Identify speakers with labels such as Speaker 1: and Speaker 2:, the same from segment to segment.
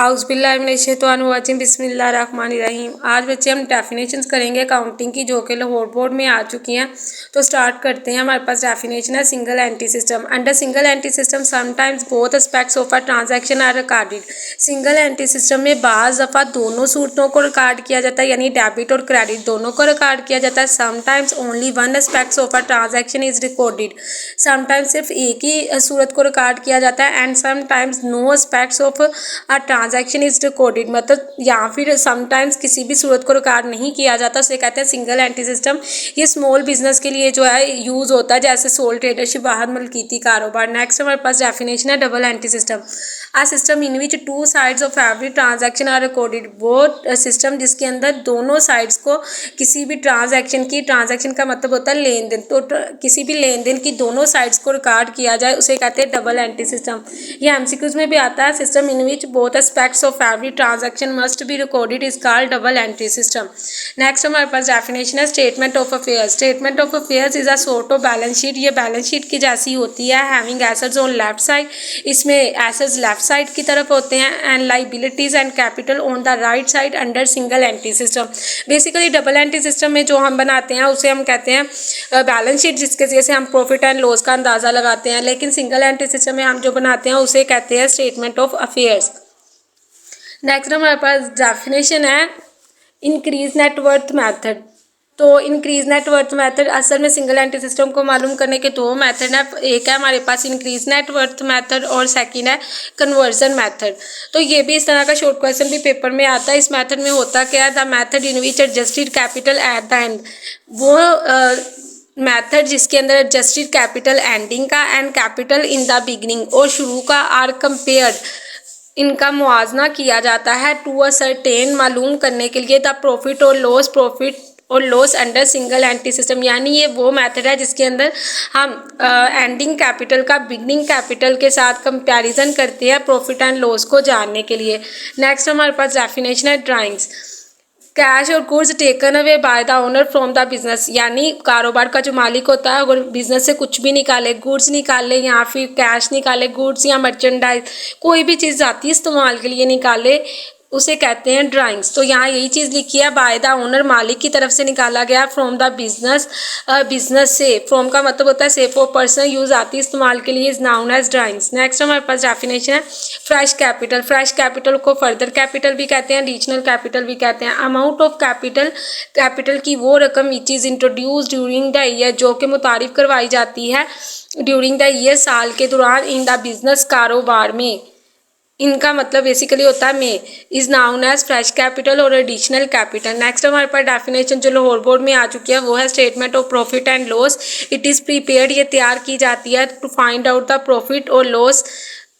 Speaker 1: आउज़ुबिल्लाहिमिनश्शैतानिर्रजीम बिस्मिल्लाहिर्रहमानिर्रहीम। आज बच्चे हम डेफिनेशंस करेंगे अकाउंटिंग की, जो कि लाहौर बोर्ड में आ चुकी हैं। तो स्टार्ट करते हैं। हमारे पास डेफिनेशन है single entry system. Under single entry system sometimes both aspects of a transaction are recorded. Single entry system में बाज़ दफ़ा दोनों सूरतों को रिकॉर्ड किया जाता है, यानी डेबिट और क्रेडिट दोनों को रिकॉर्ड किया जाता है। Sometimes only one aspects of a transaction is recorded. Sometimes सिर्फ एक ही सूरत को रिकॉर्ड किया जाता है। And sometimes no aspects of a transaction is recorded, मतलब या फिर समटाइम्स किसी भी सूरत को रिकॉर्ड नहीं किया जाता, उसे कहते हैं सिंगल एंट्री सिस्टम। ये स्मॉल बिजनेस के लिए जो है यूज़ होता है, जैसे सोल ट्रेडरशिप, बाहर मलकीती कारोबार। नेक्स्ट हमारे पास डेफिनेशन है double entry system. A system in which two sides of every transaction are recorded. वो सिस्टम जिसके अंदर दोनों साइड्स को किसी भी ट्रांजैक्शन का मतलब होता है लेन देन, तो किसी भी लेन देन की दोनों साइड्स को रिकॉर्ड किया जाए उसे कहते हैं डबल एंट्री सिस्टम। ये एमसीक्यूज में भी आता है। System in which both aspects of every transaction must be recorded is called double entry system. Next हमारे पास डेफिनेशन है statement of affairs. Statement of affairs is a sort of balance sheet. ये balance sheet की जैसी होती है। Having assets on left side, इसमें assets left side की तरफ होते हैं, and liabilities and capital on the right side under single entry system. Basically double entry system में जो हम बनाते हैं उसे हम कहते हैं बैलेंस शीट, जिसके जैसे हम प्रॉफिट एंड लॉस का अंदाज़ा लगाते हैं। लेकिन सिंगल एंट्री सिस्टम में हम जो बनाते हैं उसे कहते हैं स्टेटमेंट ऑफ अफेयर्स। नेक्स्ट हमारे पास डेफिनेशन है इंक्रीज नेटवर्थ मेथड। तो इंक्रीज नेटवर्थ मेथड असल में सिंगल एंट्री सिस्टम को मालूम करने के दो मेथड है। एक है हमारे पास इंक्रीज नेटवर्थ मेथड और सेकंड है कन्वर्जन मेथड। तो ये भी इस तरह का शॉर्ट क्वेश्चन भी पेपर में आता है। इस मेथड में होता क्या है, the method in which adjusted capital at the end. वो मेथड जिसके अंदर एडजस्टेड कैपिटल एंडिंग का and capital in the beginning और शुरू का आर कंपेयर्ड, इनका मुआवजा किया जाता है टू अ सर्टेन, मालूम करने के लिए द प्रॉफिट और loss under single entry system. यानी ये वो मेथड है जिसके अंदर हम एंडिंग कैपिटल का बिगनिंग कैपिटल के साथ कंपैरिजन करते हैं प्रॉफिट एंड लॉस को जानने के लिए। नेक्स्ट हमारे पास डेफिनेशन है ड्राइंग्स। कैश और goods taken away by the owner from the business, यानी कारोबार का जो मालिक होता है अगर बिजनेस से कुछ भी निकाले, गुड्स निकाले या फिर कैश निकाले, गुड्स या मर्चेंडाइज, कोई भी चीज़ जाती है इस्तेमाल के लिए निकाले, उसे कहते हैं ड्राइंग्स। तो यहाँ यही चीज़ लिखी है, बाय द ओनर, मालिक की तरफ से निकाला गया, फ्रॉम द बिजनेस, बिजनेस से, फ्रॉम का मतलब होता है से, फॉर पर्सनल यूज आती है इस्तेमाल के लिए, is known as drawings. Next हमारे पास डेफिनेशन है फ्रेश कैपिटल। फ्रेश कैपिटल को फर्दर कैपिटल भी कहते हैं, एडिशनल कैपिटल भी कहते हैं। अमाउंट ऑफ कैपिटल की वो रकम which is introduce during the year, जो कि मुतारिफ करवाई जाती है ड्यूरिंग द ईयर, साल के दौरान, इन द बिजनेस, कारोबार में, इनका मतलब बेसिकली होता है में, is known as fresh capital और एडिशनल कैपिटल। नेक्स्ट हमारे पास डेफिनेशन जो लाहौर बोर्ड में आ चुकी है वो है statement of profit and loss. It is prepared, ये तैयार की जाती है to find out the profit और लॉस,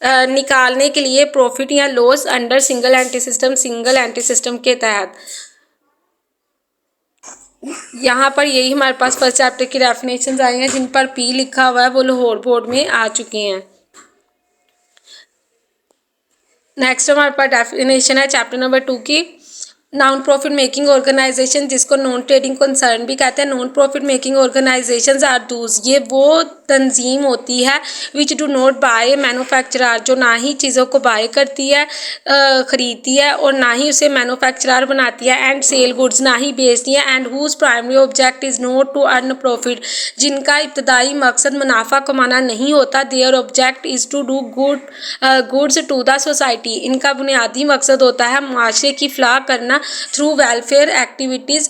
Speaker 1: निकालने के लिए प्रॉफिट या loss under single entry system के तहत। यहाँ पर यही हमारे पास फर्स्ट चैप्टर की डेफिनेशन आई हैं जिन पर पी लिखा हुआ है, वो लाहौर बोर्ड में आ चुकी हैं। नेक्स्ट हमारे पास डेफिनेशन है चैप्टर नंबर 2 की नॉन प्रॉफिट मेकिंग ऑर्गेनाइजेशन, जिसको नॉन ट्रेडिंग कंसर्न भी कहते हैं। Non profit making organisations are those, ये वो तंजीम होती है which do not buy manufacturer, जो ना ही चीज़ों को बाय करती है, ख़रीदती है, और ना ही उसे मैन्युफैक्चरर बनाती है, एंड सेल गुड्स, ना ही बेचती है, and whose primary object is not to earn profit, जिनका इब्तदाई मकसद मुनाफा कमाना नहीं होता। Their object is to do goods to the society, इनका बुनियादी मकसद होता है माशरे की फलाह करना थ्रू वेलफेयर एक्टिविटीज़,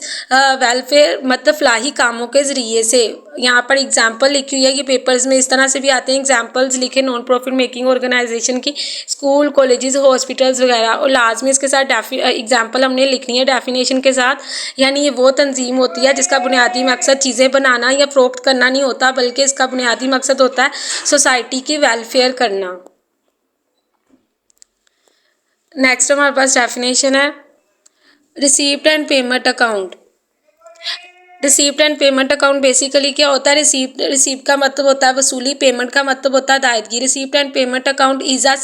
Speaker 1: वेलफेयर मतलब फलाही कामों के ज़रिए से। यहाँ पर एग्जाम्पल लिखी हुई है, ये पेपर्स में इस तरह से भी आते हैं, एग्जाम्पल्स लिखे नॉन प्रॉफिट मेकिंग ऑर्गेनाइजेशन की, स्कूल, कॉलेजेस, हॉस्पिटल्स वगैरह, और लाजमी इसके साथ एग्जाम्पल हमने लिखनी है डेफिनेशन के साथ। यानी ये वो तंजीम होती है जिसका बुनियादी मकसद चीज़ें बनाना या फ़रोख्त करना नहीं होता, बल्कि इसका बुनियादी मकसद होता है सोसाइटी की वेलफेयर करना। नेक्स्ट हमारे पास डेफिनेशन है receipt and payment account. Receipt and payment account basically क्या होता है, रिसीप्ट का मतलब होता है वसूली, पेमेंट का मतलब होता है अदायगी। Receipt and payment account is a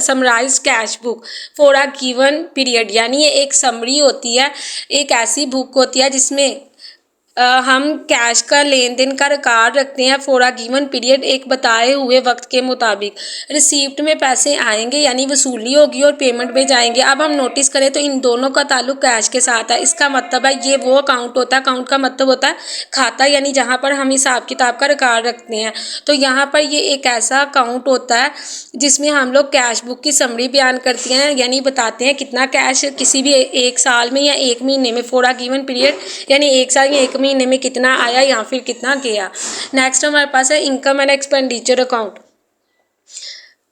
Speaker 1: summarise cash book for a given period, यानी ये एक समरी होती है, एक ऐसी बुक होती है जिसमें हम कैश का लेन देन का रिकॉर्ड रखते हैं फॉर अ गिवन पीरियड एक बताए हुए वक्त के मुताबिक। रिसीप्ट में पैसे आएंगे यानी वसूली होगी और पेमेंट में जाएंगे। अब हम नोटिस करें तो इन दोनों का ताल्लुक कैश के साथ है। इसका मतलब है ये वो अकाउंट होता है, अकाउंट का मतलब होता है खाता, यानी जहाँ पर हम हिसाब किताब का रिकॉर्ड रखते हैं। तो यहाँ पर ये एक ऐसा अकाउंट होता है जिसमें हम लोग कैश बुक की समरी बयान करते हैं, यानी बताते हैं कितना कैश किसी भी एक साल में या एक महीने में फॉर अ गिवन पीरियड, यानी एक साल या एक महीने में कितना आया या फिर कितना गया। नेक्स्ट हमारे पास है income and expenditure account.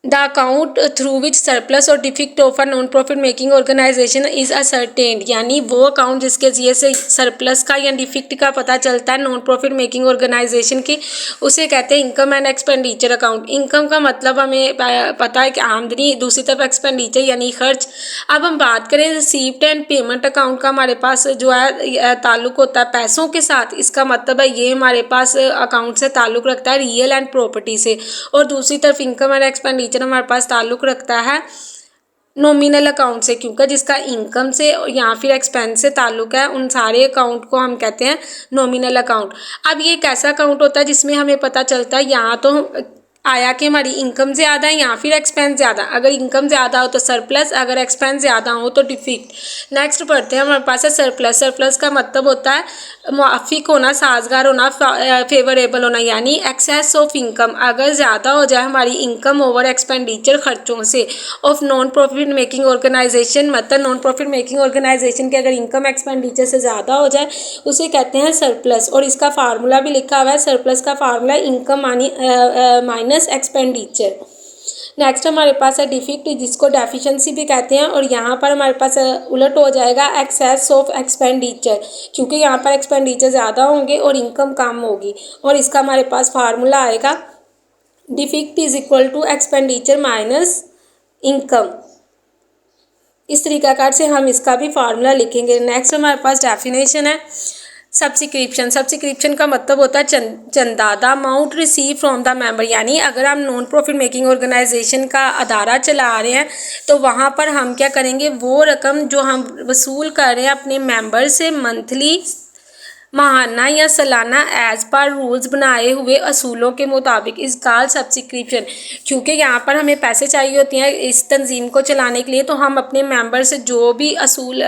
Speaker 1: The account through which surplus और deficit of a non profit making organization is ascertained, यानी वो अकाउंट जिसके जरिए से सरप्लस का या डिफिक्ट का पता चलता है नॉन प्रॉफिट मेकिंग ऑर्गेनाइजेशन की, उसे कहते हैं income and expenditure account. Income का मतलब हमें पता है कि आमदनी, दूसरी तरफ एक्सपेंडिचर यानी खर्च। अब हम बात करें रिसीप्ट एंड पेमेंट अकाउंट का, हमारे पास जो है ताल्लुक होता है पैसों के साथ। इसका मतलब है ये हमारे पास अकाउंट से ताल्लुक रखता है रियल एंड प्रॉपर्टी से। और दूसरी तरफ इनकम एंड एक्सपेंडिचर हमारे पास ताल्लुक रखता है नॉमिनल अकाउंट से, क्योंकि जिसका इनकम से या फिर एक्सपेंस से ताल्लुक है उन सारे अकाउंट को हम कहते हैं नॉमिनल अकाउंट। अब ये एक ऐसा अकाउंट होता है जिसमें हमें पता चलता है यहाँ तो आया कि हमारी इनकम ज़्यादा है या फिर एक्सपेंस ज़्यादा। अगर इनकम ज़्यादा हो तो सरप्लस, अगर एक्सपेंस ज़्यादा हो तो डिफिक्ट। नेक्स्ट पढ़ते हैं, हमारे पास है सरप्लस। सरप्लस का मतलब होता है मुआफिक होना, साजगार होना, फेवरेबल होना, यानी एक्सेस ऑफ इनकम। अगर ज़्यादा हो जाए हमारी इनकम ओवर एक्सपेंडिचर खर्चों से of non profit making organisation, मतलब नॉन प्रॉफिट मेकिंग ऑर्गेनाइजेशन की अगर इनकम एक्सपेंडिचर से ज़्यादा हो जाए उसे कहते हैं सरप्लस। और इसका फार्मूला भी लिखा हुआ है। सरप्लस का formula income minus expenditure. Next हमारे पास है डिफिक्ट, जिसको डेफिशिएंसी भी कहते हैं। और यहाँ पर हमारे पास उलट हो जाएगा एक्सेस ऑफ एक्सपेंडिचर, क्योंकि यहाँ पर एक्सपेंडिचर ज़्यादा होंगे और इनकम कम होगी। और इसका हमारे पास फार्मूला आएगा deficit is equal to expenditure minus income. इस तरीकाकार से हम इसका भी फार्मूला लिखेंगे। नेक्स्ट हमारे पास डेफिनेशन है सब्सक्रिप्शन। सब्सक्रिप्शन का मतलब होता है चंदा। The amount receive from the member, यानी अगर हम नॉन प्रॉफिट मेकिंग ऑर्गेनाइजेशन का अदारा चला रहे हैं तो वहाँ पर हम क्या करेंगे, वो रकम जो हम वसूल कर रहे हैं अपने मेंबर से मंथली, माहाना या सालाना एज पर रूल्स बनाए हुए असूलों के मुताबिक इस कॉल्ड सब्सक्रिप्शन। क्योंकि यहाँ पर हमें पैसे चाहिए होते हैं इस तंजीम को चलाने के लिए, तो हम अपने मेंबर से जो भी असूल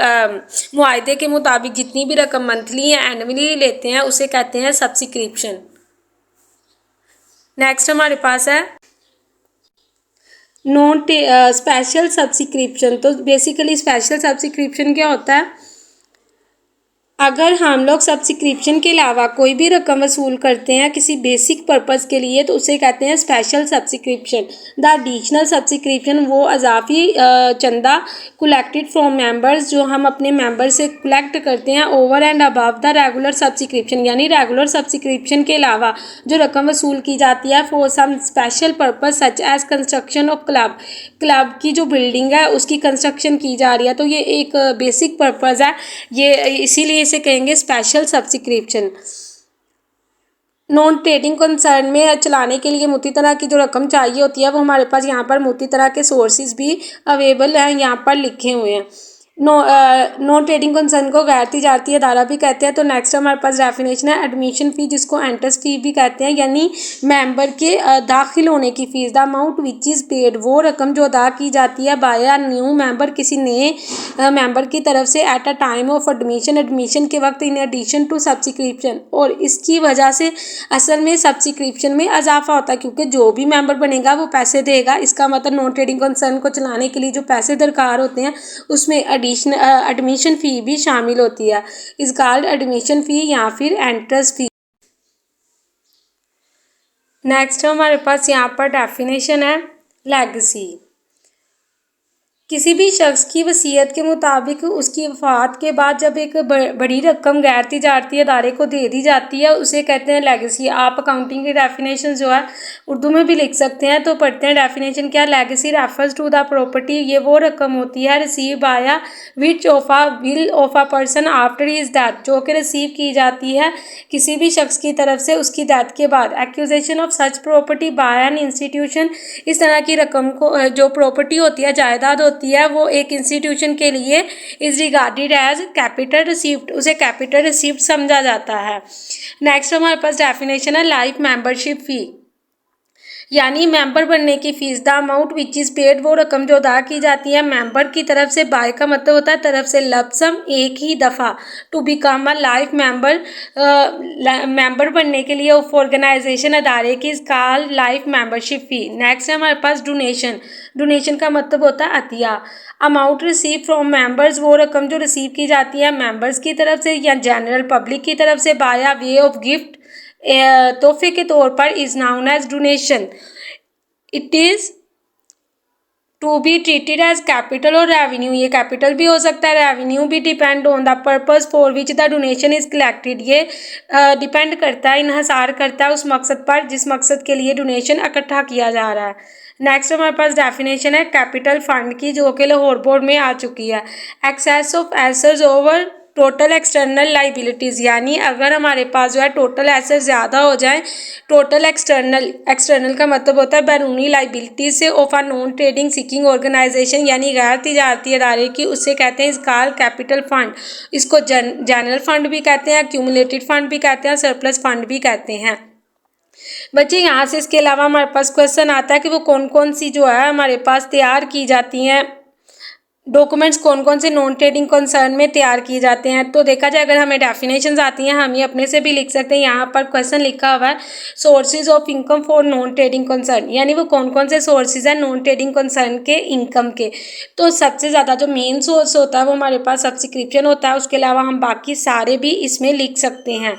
Speaker 1: मुआहदे के मुताबिक जितनी भी रकम मंथली या एनुअली लेते हैं उसे कहते हैं सब्सक्रिप्शन। नेक्स्ट हमारे पास है नॉन स्पेशल सब्सक्रिप्शन। तो बेसिकली स्पेशल सब्सक्रिप्शन क्या होता है, अगर हम लोग सब्सक्रिप्शन के अलावा कोई भी रकम वसूल करते हैं किसी बेसिक पर्पज़ के लिए तो उसे कहते हैं special subscription. The additional subscription वो अजाफी चंदा कलेक्टेड फ्रॉम मेंबर्स जो हम अपने मेंबर से कलेक्ट करते हैं over and above the regular subscription, यानी रेगुलर सब्सक्रिप्शन के अलावा जो रकम वसूल की जाती है for some special purpose such as construction of club. Club की जो बिल्डिंग है उसकी कंस्ट्रक्शन की जा रही है, तो ये एक बेसिक पर्पज़ है, ये इसीलिए इसे कहेंगे special subscription. Non trading concern में चलाने के लिए मोटी तरह की जो रकम चाहिए होती है वो हमारे पास यहाँ पर मोटी तरह के सोर्सेज भी अवेलेबल हैं, यहाँ पर लिखे हुए हैं। नॉन ट्रेडिंग कंसर्न को गैर तिजारती अदारा भी कहते हैं। तो नेक्स्ट हमारे पास डेफिनेशन है एडमिशन फ़ी, जिसको एंट्रेंस फ़ी भी कहते हैं, यानी मेंबर के दाखिल होने की fees. The amount which is paid, वो रकम जो अदा की जाती है बाय अ न्यू मेंबर, किसी नए मेंबर की तरफ से at a time of admission, admission के वक्त, इन एडिशन टू सब्सक्रिप्शन। और इसकी वजह से असल में सब्सक्रिप्शन में इजाफा होता है, क्योंकि जो भी मेंबर बनेगा वो पैसे देगा। इसका मतलब नॉन ट्रेडिंग कंसर्न को चलाने के लिए जो पैसे दरकार होते हैं उसमें एडमिशन फ़ी भी शामिल होती है। इस कॉल्ड एडमिशन फ़ी या फिर एंट्रेंस फ़ी। नेक्स्ट हमारे पास यहाँ पर डेफिनेशन है लेगेसी। किसी भी शख्स की वसीयत के मुताबिक उसकी वफ़ात के बाद जब एक बड़ी रकम गैर तिजारती अदारे को दे दी जाती है उसे कहते हैं लेगेसी। आप अकाउंटिंग की डेफिनेशन जो है उर्दू में भी लिख सकते हैं। तो पढ़ते हैं डेफिनेशन क्या, legacy refers to the property, ये वो रकम होती है receive by which of a will of a person after his death, जो कि रिसीव की जाती है किसी भी शख्स की तरफ से उसकी डेथ के बाद। Acquisition of such property bye an institution, इस तरह की रकम को जो प्रॉपर्टी होती है, जायदाद होती है वो एक इंस्टीट्यूशन के लिए is regarded as capital receipt, उसे कैपिटल रिसीप्ट समझा जाता है। नेक्स्ट हमारे पास डेफिनेशन है लाइफ मेंबरशिप फ़ी, यानी मेंबर बनने की फीस। The amount which is paid, वो रकम जो अदा की जाती है मेंबर की तरफ से। बाय का मतलब होता है तरफ से, लपसम एक ही दफ़ा। To become a life member, member बनने के लिए उस ऑर्गेनाइजेशन अदारे की called life membership fee. Next है हमारे पास डोनेशन। डोनेशन का मतलब होता है अतिया। अमाउंट रिसीव फ्रॉम मेंबर्स, वो रकम जो रिसीव की जाती है मेंबर्स की तरफ से या जनरल पब्लिक की तरफ से बाय वे ऑफ गिफ्ट, तोहफे के तौर पर, is known as donation. It is to be treated as capital और रेवेन्यू, ये कैपिटल भी हो सकता है, रेवेन्यू भी। Depend on the purpose for which the donation is collected, ये डिपेंड करता है, इन्हसार करता है उस मकसद पर जिस मकसद के लिए डोनेशन इकट्ठा किया जा रहा है। नेक्स्ट हमारे पास डेफिनेशन है कैपिटल फंड की, जो कि लाहौर बोर्ड में आ चुकी है। Excess of assets over total external liabilities, यानी अगर हमारे पास जो है टोटल एसेट ज़्यादा हो जाए, टोटल एक्सटर्नल का मतलब होता है बैरूनी लाइबिलिटीज से of a non trading seeking organisation, यानी गैर तिजारती अदारे की, उससे कहते हैं इसका कैपिटल फंड। इसको जनरल फंड भी कहते हैं, एक्यूमुलेटेड फंड भी कहते हैं, सरप्लस फंड भी कहते हैं। बच्चे यहाँ से इसके अलावा हमारे पास क्वेश्चन आता है कि वो कौन कौन सी जो है हमारे पास तैयार की जाती हैं, डॉक्यूमेंट्स कौन कौन से नॉन ट्रेडिंग कंसर्न में तैयार किए जाते हैं। तो देखा जाए अगर हमें डेफिनेशंस आती हैं हम ये अपने से भी लिख सकते हैं। यहाँ पर क्वेश्चन लिखा हुआ है sources of income for non trading concern, यानी वो कौन कौन से सोर्सेज हैं नॉन ट्रेडिंग कंसर्न के इनकम के। तो सबसे ज़्यादा जो मेन सोर्स होता है वो हमारे पास सब्सक्रिप्शन होता है, उसके अलावा हम बाकी सारे भी इसमें लिख सकते हैं।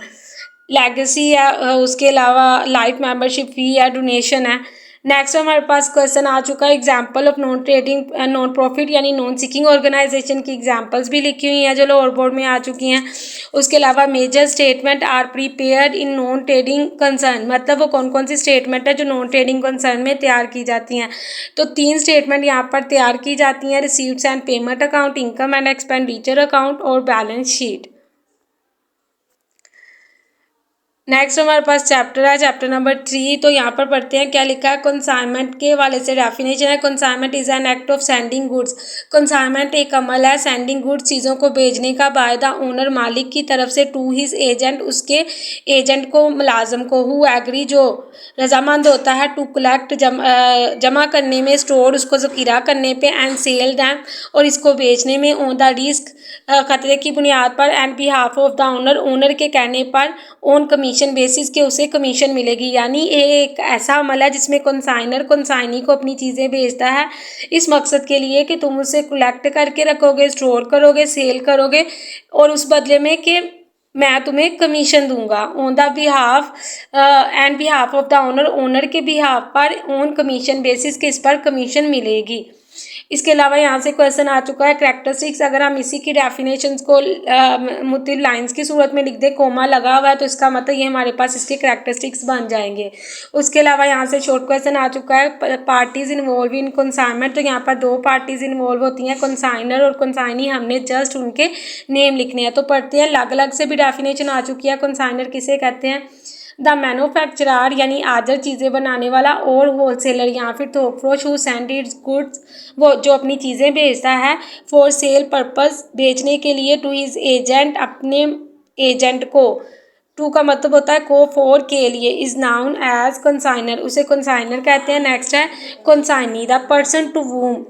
Speaker 1: लेगेसी है, उसके अलावा लाइफ मेंबरशिप फ़ी है, डोनेशन है। नेक्स्ट हमारे पास क्वेश्चन आ चुका है example of non trading non profit यानी नॉन सीकिंग ऑर्गेनाइजेशन की एग्जाम्पल्स भी लिखी हुई हैं जो लाहौर बोर्ड में आ चुकी हैं। उसके अलावा major statement are prepared in non trading concern, मतलब वो कौन कौन सी स्टेटमेंट है जो नॉन ट्रेडिंग कंसर्न में तैयार की जाती हैं। तो 3 स्टेटमेंट यहाँ पर तैयार की जाती हैं, receipts and payment account, income and expenditure account और बैलेंस शीट। नेक्स्ट हमारे पास चैप्टर है चैप्टर नंबर 3। तो यहाँ पर पढ़ते हैं क्या लिखा है। कंसाइनमेंट के वाले से डेफिनेशन है consignment is an act of sending goods. Consignment एक अमल है सेंडिंग गुड्स चीज़ों को भेजने का बाय द ओनर मालिक की तरफ से टू हिज एजेंट, उसके एजेंट को मुलाजम को, हु एग्री जो रजामंद होता है, टू कलेक्ट जमा करने में, स्टोर उसको ज़खीरा करने पे, एंड सेल दैम और इसको बेचने में, ऑन द रिस्क खतरे की बुनियाद पर, and behalf of the owner owner के कहने पर, ऑन कमीशन बेसिस के उसे कमीशन मिलेगी। यानी ये एक ऐसा अमल है जिसमें कंसाइनर कंसाइनी को अपनी चीज़ें बेचता है इस मकसद के लिए कि तुम उसे कलेक्ट करके रखोगे, स्टोर करोगे, सेल करोगे और उस बदले में कि मैं तुम्हें कमीशन दूंगा। On the behalf and behalf of the owner owner के बिहाफ पर, ऑन कमीशन बेसिस के इस पर कमीशन मिलेगी। इसके अलावा यहाँ से क्वेश्चन आ चुका है कैरेक्टरिस्टिक्स। अगर हम इसी की डेफिनेशंस को मुख्तलिफ लाइंस की सूरत में लिख दे, कोमा लगा हुआ है तो इसका मतलब ये हमारे पास इसके कैरेक्टरिस्टिक्स बन जाएंगे। उसके अलावा यहाँ से शॉर्ट क्वेश्चन आ चुका है पार्टीज इन्वॉल्व इन कंसाइनमेंट। तो यहाँ पर 2 पार्टीज इन्वॉल्व होती हैं, कंसाइनर और कंसाइनी। हमने जस्ट उनके नेम लिखने हैं। तो पढ़ते हैं, अलग अलग से भी डेफिनेशन आ चुकी है। कंसाइनर किसे कहते हैं? द मैन्युफैक्चरर यानी आदर चीज़ें बनाने वाला, और होलसेलर या फिर थोक फरोश, हु सेंड इट्स गुड्स वो जो अपनी चीज़ें बेचता है, फॉर सेल पर्पस बेचने के लिए, टू हिज एजेंट अपने एजेंट को, टू का मतलब होता है को, फोर के लिए, इज नाउन एज कंसाइनर उसे कंसाइनर कहते हैं। नेक्स्ट है कंसाइनी द पर्सन टू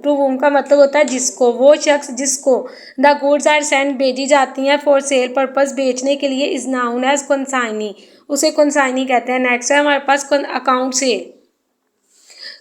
Speaker 1: वूम का मतलब होता है जिसको, वो शख्स जिसको द गुड्स आर सेंड भेजी जाती हैं फॉर सेल पर्पस बेचने के लिए, इज नाउन एज कंसाइनी उसे कंसाइनी कहते हैं। नेक्स्ट है हमारे पास अकाउंट से।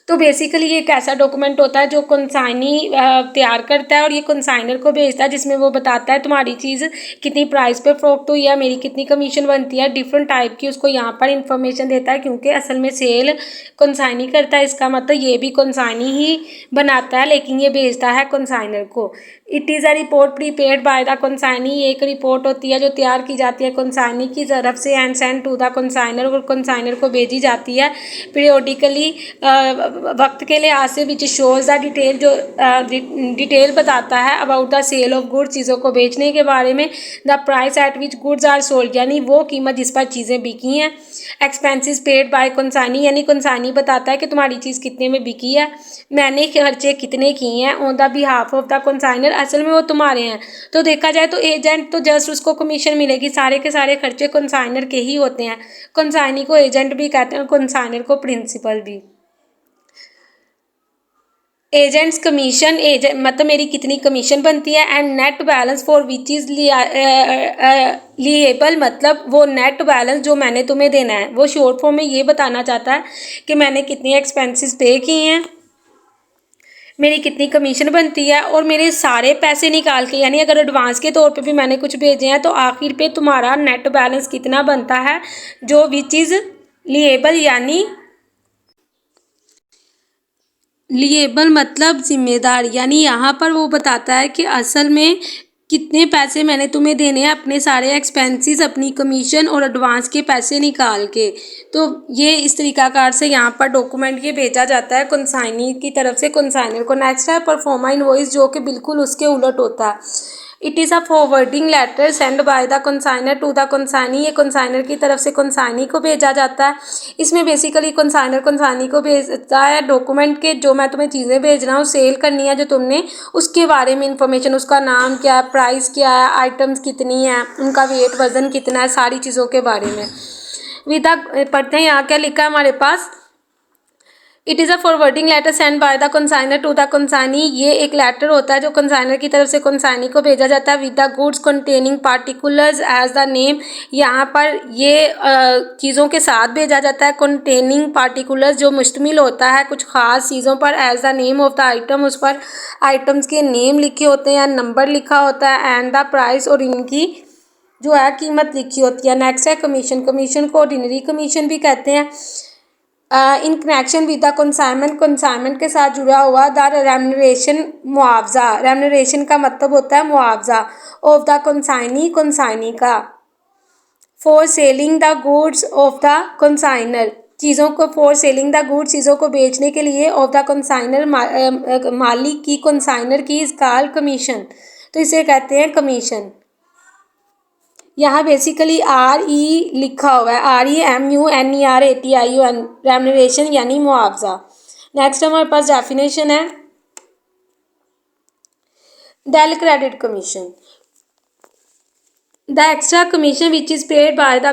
Speaker 1: तो बेसिकली ये एक ऐसा डॉक्यूमेंट होता है जो कंसाइनी तैयार करता है और ये कंसाइनर को भेजता है, जिसमें वो बताता है तुम्हारी चीज़ कितनी प्राइस पे फरोख्त हुई है, मेरी कितनी कमीशन बनती है, डिफरेंट टाइप की उसको यहाँ पर इंफॉर्मेशन देता है। क्योंकि असल में सेल कंसाइनी करता है, इसका मतलब ये भी कंसाइनी ही बनाता है लेकिन ये भेजता है कंसाइनर को। It is a report prepared by the consignee, ये एक रिपोर्ट होती है जो तैयार की जाती है कंसाइनी की तरफ से, and send to the consignor और कंसाइनर को भेजी जाती है। पीरियोडिकली वक्त के लिहाज से विच शोज़ द डिटेल, जो डिटेल बताता है about the sale of goods, चीज़ों को बेचने के बारे में। The price at which goods are sold, यानी वो कीमत जिस पर चीज़ें बिकी हैं। एक्सपेंसेस पेड बाय कंसाइनी, यानी कंसाइनी बताता है कि तुम्हारी चीज़ कितने में बिकी है, मैंने खर्चे कितने किए हैं on the behalf of the consignor, असल में वो तुम्हारे हैं। तो देखा जाए तो एजेंट तो जस्ट उसको कमीशन मिलेगी, सारे के सारे खर्चे कंसाइनर के ही होते हैं। कंसाइनी को एजेंट भी कहते हैं, कंसाइनर को प्रिंसिपल भी। एजेंट्स कमीशन, एजेंट मतलब मेरी कितनी कमीशन बनती है। And net balance for which is liable, मतलब वो नेट बैलेंस जो मैंने तुम्हें देना है, वो शॉर्ट फॉर्म में ये बताना चाहता है कि मैंने कितनी एक्सपेंसेस पे किए हैं, मेरी कितनी कमीशन बनती है, और मेरे सारे पैसे निकाल के, यानी अगर एडवांस के तौर पे भी मैंने कुछ भेजे हैं तो आखिर पे तुम्हारा नेट बैलेंस कितना बनता है, जो विच इज़ लिएबल, यानी लिएबल मतलब जिम्मेदार, यानी यहाँ पर वो बताता है कि असल में कितने पैसे मैंने तुम्हें देने हैं, अपने सारे एक्सपेंसेस, अपनी कमीशन और एडवांस के पैसे निकाल के। तो ये इस तरीकाकार से यहाँ पर डॉक्यूमेंट ये भेजा जाता है कंसाइनी की तरफ से कंसाइनर को। नेक्स्ट है परफॉर्मा इनवॉइस, जो कि बिल्कुल उसके उलट होता है। It is a forwarding letter send by the consignor to the consignee, ये कंसाइनर की तरफ से कंसाइनी को भेजा जाता है। इसमें बेसिकली कंसाइनर कंसाइनी को भेजता है डॉक्यूमेंट के, जो मैं तुम्हें चीज़ें भेज रहा हूँ, सेल करनी है जो तुमने, उसके बारे में इंफॉर्मेशन, उसका नाम क्या है, प्राइस क्या है, आइटम्स कितनी है, उनका वेट वजन कितना है, सारी चीज़ों के बारे में। विदा पढ़ते हैं यहाँ क्या लिखा है हमारे पास। It is a forwarding letter send by the consignor to the consignee, ये एक लेटर होता है जो कंसाइनर की तरफ से कंसाइनी को भेजा जाता है। With the goods containing particulars as the name, यहाँ पर ये चीज़ों के साथ भेजा जाता है। कंटेनिंग पार्टिकुलर्स जो मुश्तमिल होता है कुछ ख़ास चीज़ों पर, as the name of the item, उस पर आइटम्स के नेम लिखे होते हैं या नंबर लिखा होता है। एंड द प्राइस, और इनकी जो है कीमत लिखी होती है। नेक्स्ट है कमीशन, कमीशन को ऑर्डिनरी कमीशन भी कहते हैं। In connection with the consignment, consignment के साथ जुड़ा हुआ द रेम्यूनरेशन, मुआवजा, रेम्यूनरेशन का मतलब होता है मुआवजा, ऑफ द कंसाइनी, कंसाइनी का। For selling the goods of the consignor, चीज़ों को, फॉर सेलिंग द गुड्स, चीज़ों को बेचने के लिए, ऑफ द कंसाइनर, मालिक की, कंसाइनर की, इज कॉल्ड कमीशन, तो इसे कहते हैं कमीशन। यहाँ बेसिकली RE लिखा हुआ है, REMUNERATION, रेम्यूनरेशन यानी मुआवजा। नेक्स्ट हमारे पास डेफिनेशन है del credit commission. The extra commission which is paid by the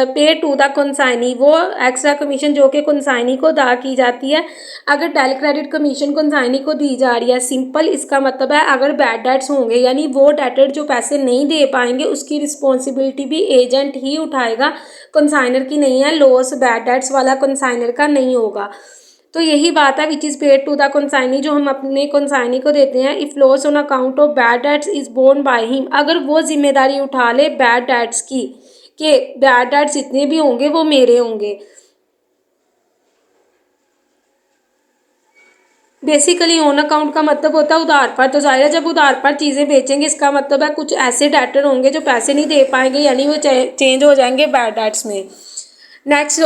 Speaker 1: paid to the consignee, वो एक्स्ट्रा कमीशन जो कि कंसाइनी को अदा की जाती है। अगर डेल क्रेडिट कमीशन कंसाइनी को दी जा रही है, सिंपल इसका मतलब है अगर बैड डेट्स होंगे, यानी वो डेटर जो पैसे नहीं दे पाएंगे, उसकी रिस्पॉन्सिबिलिटी भी एजेंट ही उठाएगा, कंसाइनर की नहीं है। लॉस बैड डेट्स वाला कंसाइनर का नहीं होगा। तो यही बात है which is paid to the consignee, जो हम अपने कंसाइनी को देते हैं। If loss on account of bad debts is borne by him, अगर वो जिम्मेदारी उठा ले बैड डेट्स की, कि बैड डेट्स जितने भी होंगे वो मेरे होंगे। बेसिकली ऑन अकाउंट का मतलब होता है उधार पर, तो ज़ाहिर है जब उधार पर चीज़ें बेचेंगे, इसका मतलब है कुछ ऐसे डेटर होंगे जो पैसे नहीं दे पाएंगे, यानी वो चेंज हो जाएंगे बैड डेट्स में। नेक्स्ट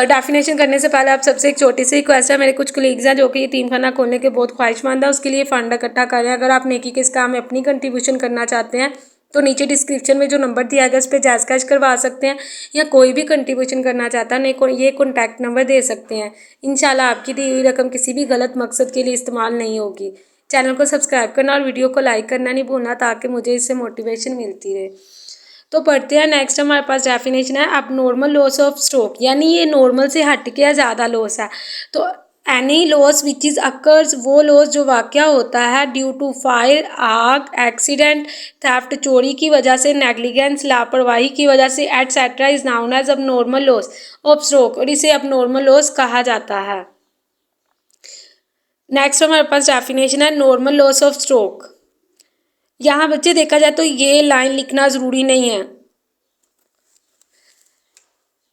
Speaker 1: डेफिनेशन करने से पहले आप सबसे एक छोटी सी रिक्वेस्ट है, मेरे कुछ कलीग्स हैं जो कि यतीम खाना खोलने के बहुत ख्वाहिशमंद है, उसके लिए फ़ंड इकट्ठा करें। अगर आप नेकी के इस काम में अपनी कंट्रीब्यूशन करना चाहते हैं तो नीचे डिस्क्रिप्शन में जो नंबर दिया गया उस पर जैज़ कैश करवा सकते हैं, या कोई भी कंट्रीब्यूशन करना चाहता है ये कॉन्टैक्ट नंबर दे सकते हैं। इंशाल्लाह आपकी दी हुई रकम किसी भी गलत मकसद के लिए इस्तेमाल नहीं होगी। चैनल को सब्सक्राइब करना और वीडियो को लाइक करना नहीं भूलना, ताकि मुझे इससे मोटिवेशन मिलती रहे। तो पढ़ते हैं। नेक्स्ट हमारे पास डेफिनेशन है अब नॉर्मल लॉस ऑफ स्टॉक, यानी ये नॉर्मल से हट के ज़्यादा लॉस है। तो any loss which is occurs, वो लॉस जो वाक़या होता है ड्यू टू फायर, आग, एक्सीडेंट, थेफ्ट, चोरी की वजह से, नेग्लिजेंस, लापरवाही की वजह से, एटसेट्रा, इज नाउन एज अब नॉर्मल लॉस ऑफ स्टॉक, और इसे अब नॉर्मल लॉस कहा जाता है। नेक्स्ट हमारे पास डेफिनेशन है नॉर्मल लॉस ऑफ स्टॉक। यहाँ बच्चे देखा जाए तो ये लाइन लिखना ज़रूरी नहीं है।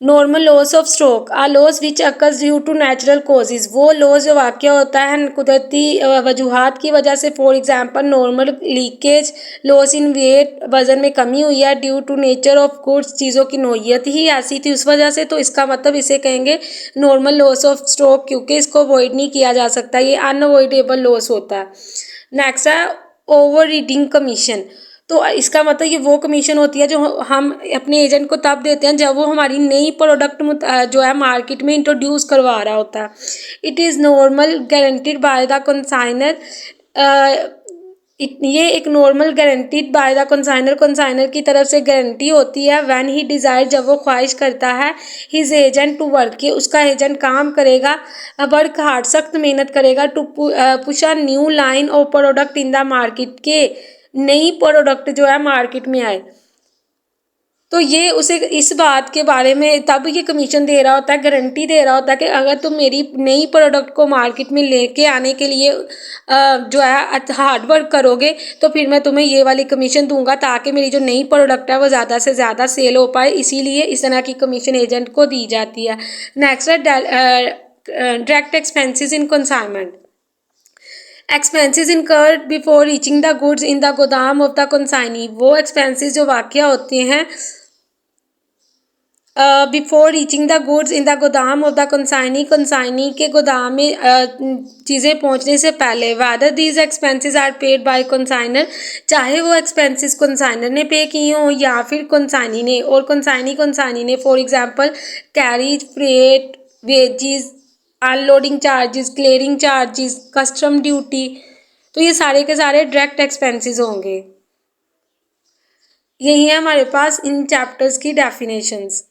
Speaker 1: Normal loss of stroke a loss which occurs due to natural causes, वो लॉस जो वाक़ होता है कुदरती वजूहात की वजह से। For example normal leakage, loss in weight, वज़न में कमी हुई है due to nature of goods, चीज़ों की नोयत ही ऐसी थी उस वजह से, तो इसका मतलब इसे कहेंगे नॉर्मल लॉस ऑफ स्ट्रोक, क्योंकि इसको अवॉइड नहीं किया जा सकता, ये अनअवॉइडेबल लॉस होता है। नेक्स्ट है ओवर रीडिंग कमीशन। तो इसका मतलब ये वो कमीशन होती है जो हम अपने एजेंट को तब देते हैं जब वो हमारी नई प्रोडक्ट जो है मार्केट में इंट्रोड्यूस करवा रहा होता है। It is normal guaranteed by the consignor, ये एक normal guaranteed by the consignor की तरफ से गारंटी होती है। व्हेन ही डिज़ायर, जब वो ख्वाहिश करता है, हिज एजेंट टू वर्क, कि उसका एजेंट काम करेगा, वर्क हार्ड, सख्त मेहनत करेगा, to push a new line of product in the market, के नई प्रोडक्ट जो है मार्केट में आए। तो ये उसे इस बात के बारे में तब ये कमीशन दे रहा होता है, गारंटी दे रहा होता है कि अगर तुम मेरी नई प्रोडक्ट को मार्केट में लेके आने के लिए जो है हार्ड वर्क करोगे, तो फिर मैं तुम्हें ये वाली कमीशन दूंगा, ताकि मेरी जो नई प्रोडक्ट है वो ज़्यादा से ज़्यादा सेल हो पाए। इसीलिए इस तरह की कमीशन एजेंट को दी जाती है। नेक्स्ट है direct expenses in consignment. Expenses incurred before reaching the goods in the godam of the consignee, वो एक्सपेंसेस जो वाक़या होते हैं before reaching the goods in the godam of the consignee के गोदाम में चीज़ें पहुंचने से पहले। Whether these expenses are paid by consignor, चाहे वो एक्सपेंसेस कंसाइनर ने पे किए हों या फिर कंसाइनी ने, और कंसाइनी ने for example carries, freight, wages, unloading charges, clearing charges, custom duty, तो ये सारे के सारे डायरेक्ट एक्सपेंसेस होंगे। यही है हमारे पास इन चैप्टर्स की डेफिनेशंस।